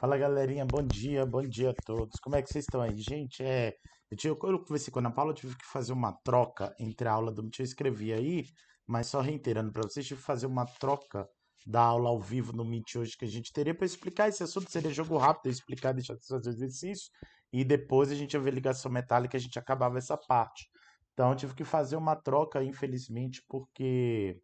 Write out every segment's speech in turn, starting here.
Fala galerinha, bom dia a todos. Como é que vocês estão aí? Gente, eu conversei com a Ana Paula, eu tive que fazer uma troca entre a aula do. Eu escrevi aí, mas só reiterando para vocês, tive que fazer uma troca da aula ao vivo no Meet hoje que a gente teria para explicar esse assunto. Seria jogo rápido, eu explicar, deixar de fazer o exercício, e depois a gente ia ver ligação metálica, a gente acabava essa parte. Então, eu tive que fazer uma troca, infelizmente, porque.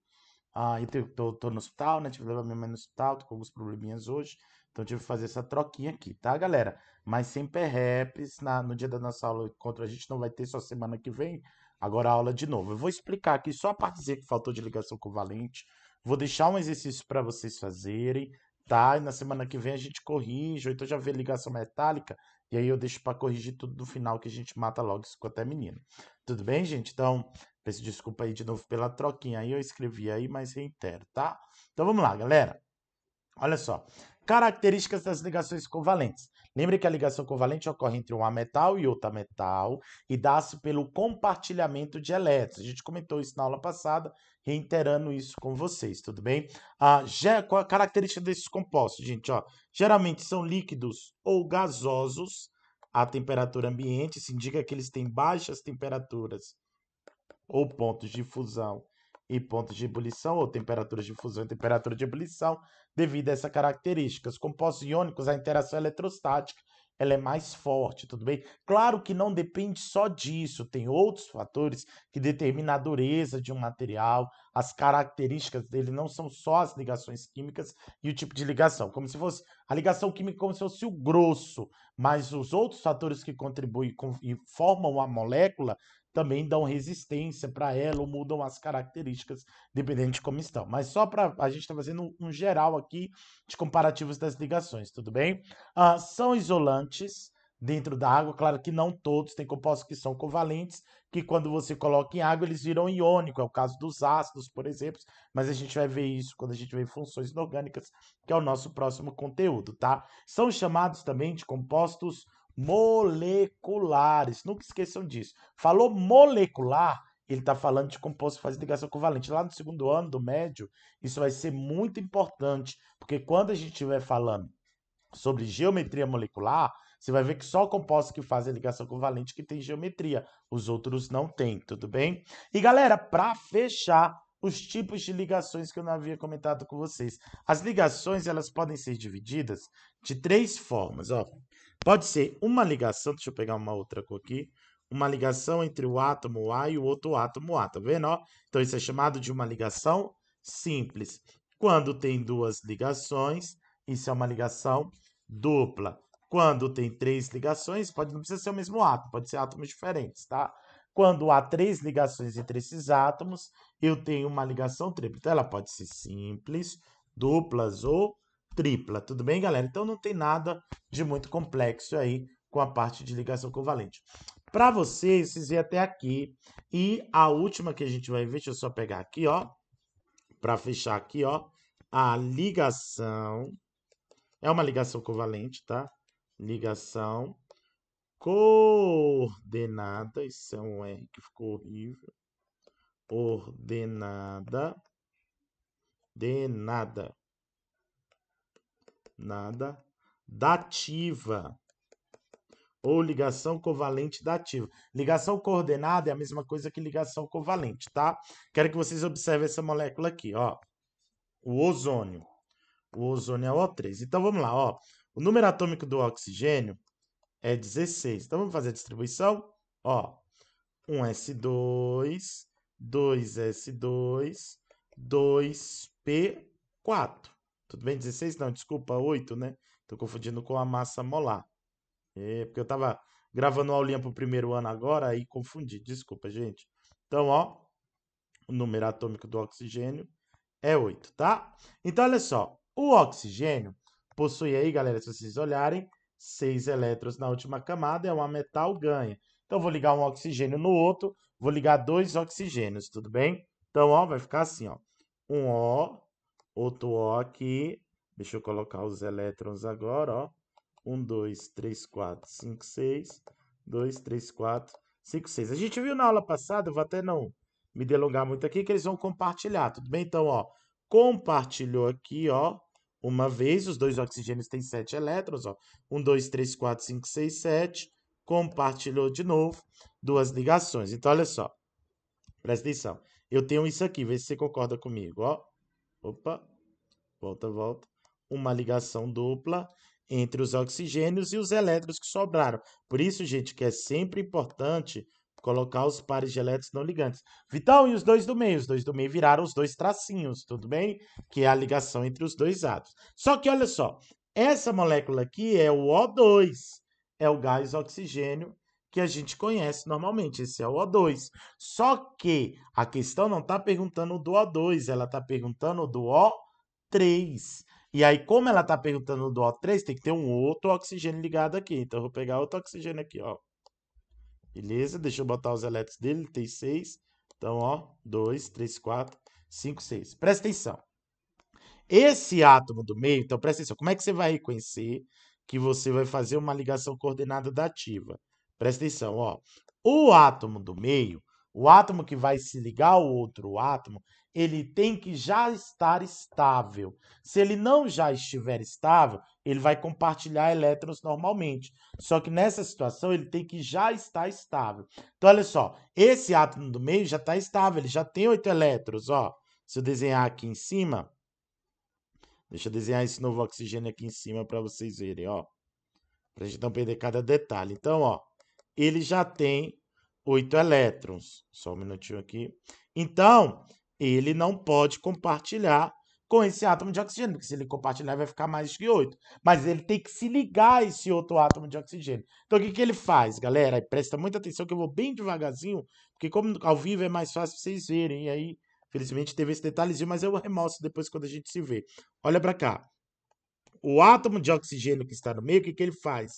Tô no hospital, né? Tive que levar minha mãe no hospital, tô com alguns probleminhas hoje. Então tive que fazer essa troquinha aqui, tá, galera? Mas sem perreps, no dia da nossa aula contra a gente não vai ter só semana que vem. Agora a aula de novo. Eu vou explicar aqui só a partezinha que faltou de ligação covalente. Vou deixar um exercício para vocês fazerem, tá? E na semana que vem a gente corrige, ou então já vê ligação metálica, e aí eu deixo para corrigir tudo no final que a gente mata logo isso até menino. Tudo bem, gente? Então, peço desculpa aí de novo pela troquinha. Aí eu escrevi aí, mas reitero, tá? Então vamos lá, galera. Olha só. Características das ligações covalentes. Lembre que a ligação covalente ocorre entre um ametal e outro ametal e dá-se pelo compartilhamento de elétrons. A gente comentou isso na aula passada, reiterando isso com vocês, tudo bem? Qual a característica desses compostos, gente? Ó, geralmente são líquidos ou gasosos à temperatura ambiente, isso indica que eles têm baixas temperaturas ou pontos de fusão e pontos de ebulição, ou temperaturas de fusão e temperatura de ebulição, devido a essa característica. Os compostos iônicos, a interação eletrostática, ela é mais forte, tudo bem? Claro que não depende só disso, tem outros fatores que determinam a dureza de um material, as características dele não são só as ligações químicas e o tipo de ligação, como se fosse a ligação química como se fosse o grosso, mas os outros fatores que contribuem e formam a molécula também dão resistência para ela ou mudam as características, dependendo de como estão. Mas só para a gente está fazendo um geral aqui de comparativos das ligações, tudo bem? São isolantes dentro da água, claro que não todos, tem compostos que são covalentes, que quando você coloca em água eles viram iônico, é o caso dos ácidos, por exemplo, mas a gente vai ver isso quando a gente vê funções inorgânicas, que é o nosso próximo conteúdo, tá? São chamados também de compostos moleculares. Nunca esqueçam disso. Falou molecular, ele está falando de composto que faz ligação covalente. Lá no segundo ano do médio, isso vai ser muito importante, porque quando a gente estiver falando sobre geometria molecular, você vai ver que só compostos que fazem ligação covalente que tem geometria, os outros não têm, tudo bem? E galera, para fechar os tipos de ligações que eu não havia comentado com vocês. As ligações, elas podem ser divididas de três formas, ó. Pode ser uma ligação, deixa eu pegar uma outra cor aqui, uma ligação entre o átomo A e o outro átomo A, tá vendo? Ó? Então isso é chamado de uma ligação simples. Quando tem duas ligações, isso é uma ligação dupla. Quando tem três ligações, não precisa ser o mesmo átomo, pode ser átomos diferentes, tá? Quando há três ligações entre esses átomos, eu tenho uma ligação tripla. Então ela pode ser simples, duplas ou tripla, tudo bem, galera? Então não tem nada de muito complexo aí com a parte de ligação covalente. Para vocês verem até aqui. E a última que a gente vai ver, deixa eu só pegar aqui, ó, para fechar aqui, ó, a ligação. É uma ligação covalente, tá? Ligação coordenada. Isso é um R que ficou horrível. Ordenada. De nada. Nada. Dativa. Ou ligação covalente dativa. Ligação coordenada é a mesma coisa que ligação covalente, tá? Quero que vocês observem essa molécula aqui, ó. O ozônio. O ozônio é o O3. Então vamos lá, ó. O número atômico do oxigênio é 16. Então vamos fazer a distribuição? Ó, 1s2, 2s2, 2p4. Tudo bem? 16? Não, desculpa, 8, né? Tô confundindo com a massa molar. Porque eu tava gravando uma aulinha pro primeiro ano agora e confundi. Desculpa, gente. Então, ó, o número atômico do oxigênio é 8, tá? Então, olha só. O oxigênio possui aí, galera, se vocês olharem, 6 elétrons na última camada, é uma metal ganha. Então, eu vou ligar um oxigênio no outro, vou ligar dois oxigênios, tudo bem? Então, ó, vai ficar assim, ó. Um O, outro O aqui. Deixa eu colocar os elétrons agora, ó. 1, 2, 3, 4, 5, 6. 2, 3, 4, 5, 6. A gente viu na aula passada, eu vou até não me delongar muito aqui, que eles vão compartilhar, tudo bem? Então, ó, compartilhou aqui, ó, uma vez, os dois oxigênios têm 7 elétrons, ó. 1, 2, 3, 4, 5, 6, 7. Compartilhou de novo, duas ligações. Então, olha só, presta atenção. Eu tenho isso aqui, vê se você concorda comigo, ó. Opa, volta, volta. Uma ligação dupla entre os oxigênios e os elétrons que sobraram. Por isso, gente, que é sempre importante colocar os pares de elétrons não ligantes. Vitão, e os dois do meio? Os dois do meio viraram os dois tracinhos, tudo bem? Que é a ligação entre os dois átomos. Só que, olha só, essa molécula aqui é o O2, é o gás oxigênio que a gente conhece normalmente, esse é o O2. Só que a questão não está perguntando do O2, ela está perguntando do O3. E aí, como ela está perguntando do O3, tem que ter um outro oxigênio ligado aqui. Então, eu vou pegar outro oxigênio aqui, ó. Beleza? Deixa eu botar os elétrons dele, tem 6. Então, ó, 2, 3, 4, 5, 6. Presta atenção. Esse átomo do meio, então presta atenção, como é que você vai reconhecer que você vai fazer uma ligação coordenada dativa? Presta atenção, ó. O átomo do meio, o átomo que vai se ligar ao outro átomo, ele tem que já estar estável. Se ele não já estiver estável, ele vai compartilhar elétrons normalmente. Só que nessa situação, ele tem que já estar estável. Então, olha só, esse átomo do meio já está estável, ele já tem 8 elétrons, ó. Se eu desenhar aqui em cima, deixa eu desenhar esse novo oxigênio aqui em cima para vocês verem, ó. Para a gente não perder cada detalhe. Então, ó, ele já tem 8 elétrons. Só um minutinho aqui. Então, ele não pode compartilhar com esse átomo de oxigênio, porque se ele compartilhar vai ficar mais que 8. Mas ele tem que se ligar a esse outro átomo de oxigênio. Então, o que ele faz, galera? Presta muita atenção que eu vou bem devagarzinho, porque como ao vivo é mais fácil vocês verem. E aí, felizmente, teve esse detalhezinho, mas eu remostro depois quando a gente se vê. Olha para cá. O átomo de oxigênio que está no meio, o que ele faz?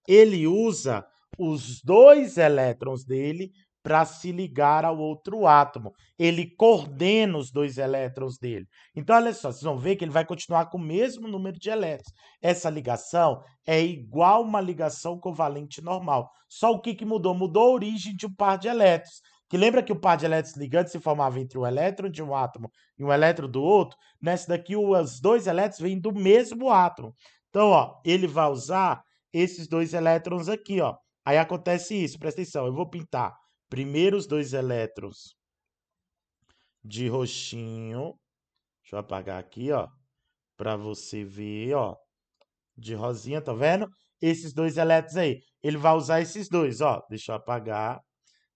Ele usa os dois elétrons dele para se ligar ao outro átomo. Ele coordena os dois elétrons dele. Então, olha só, vocês vão ver que ele vai continuar com o mesmo número de elétrons. Essa ligação é igual uma ligação covalente normal. Só o que mudou? Mudou a origem de um par de elétrons. Que lembra que o par de elétrons ligantes se formava entre o elétron de um átomo e um elétron do outro? Nessa daqui, os dois elétrons vêm do mesmo átomo. Então, ó, ele vai usar esses dois elétrons aqui, ó. Aí acontece isso, presta atenção, eu vou pintar primeiro os dois elétrons de roxinho. Deixa eu apagar aqui, ó, para você ver, ó, de rosinha, tá vendo? Esses dois elétrons aí, ele vai usar esses dois, ó. Deixa eu apagar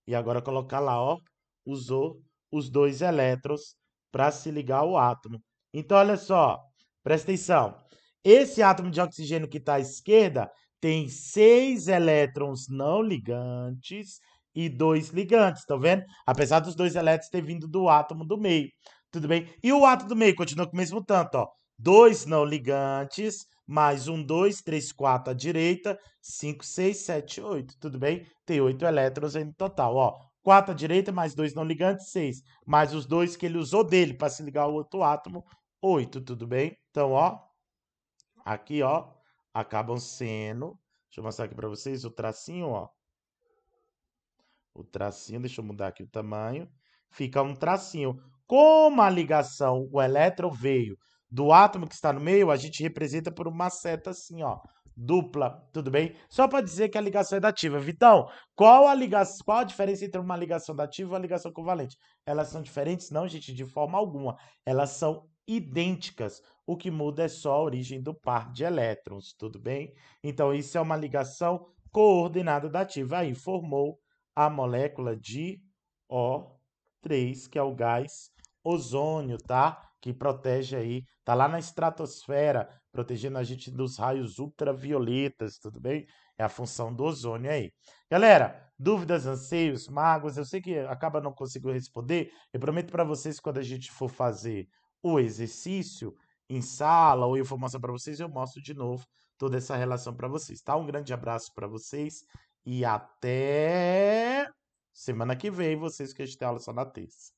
e agora colocar lá, ó, usou os dois elétrons para se ligar ao átomo. Então, olha só, presta atenção. Esse átomo de oxigênio que está à esquerda tem 6 elétrons não ligantes e 2 ligantes, tá vendo? Apesar dos 2 elétrons ter vindo do átomo do meio, tudo bem? E o átomo do meio continua com o mesmo tanto, ó. 2 não ligantes, mais 1, 2, 3, 4 à direita, 5, 6, 7, 8, tudo bem? Tem 8 elétrons aí no total, ó. 4 à direita, mais 2 não ligantes, 6. Mais os dois que ele usou dele para se ligar ao outro átomo, 8, tudo bem? Então, ó, aqui, ó, acabam sendo... Deixa eu mostrar aqui para vocês o tracinho, ó. O tracinho, deixa eu mudar aqui o tamanho. Fica um tracinho. Como a ligação, o elétron veio do átomo que está no meio, a gente representa por uma seta assim, ó. Dupla, tudo bem? Só para dizer que a ligação é dativa. Vitão, qual a diferença entre uma ligação dativa e uma ligação covalente? Elas são diferentes? Não, gente, de forma alguma. Elas são idênticas. O que muda é só a origem do par de elétrons, tudo bem? Então, isso é uma ligação coordenada dativa. Aí, formou a molécula de O3, que é o gás ozônio, tá? Que protege aí, tá lá na estratosfera, protegendo a gente dos raios ultravioletas, tudo bem? É a função do ozônio aí. Galera, dúvidas, anseios, mágoas, eu sei que acaba não conseguindo responder, eu prometo para vocês quando a gente for fazer o exercício em sala ou eu for mostrar para vocês, eu mostro de novo toda essa relação para vocês, tá? Um grande abraço para vocês e até semana que vem, vocês que a gente tem aula só na terça.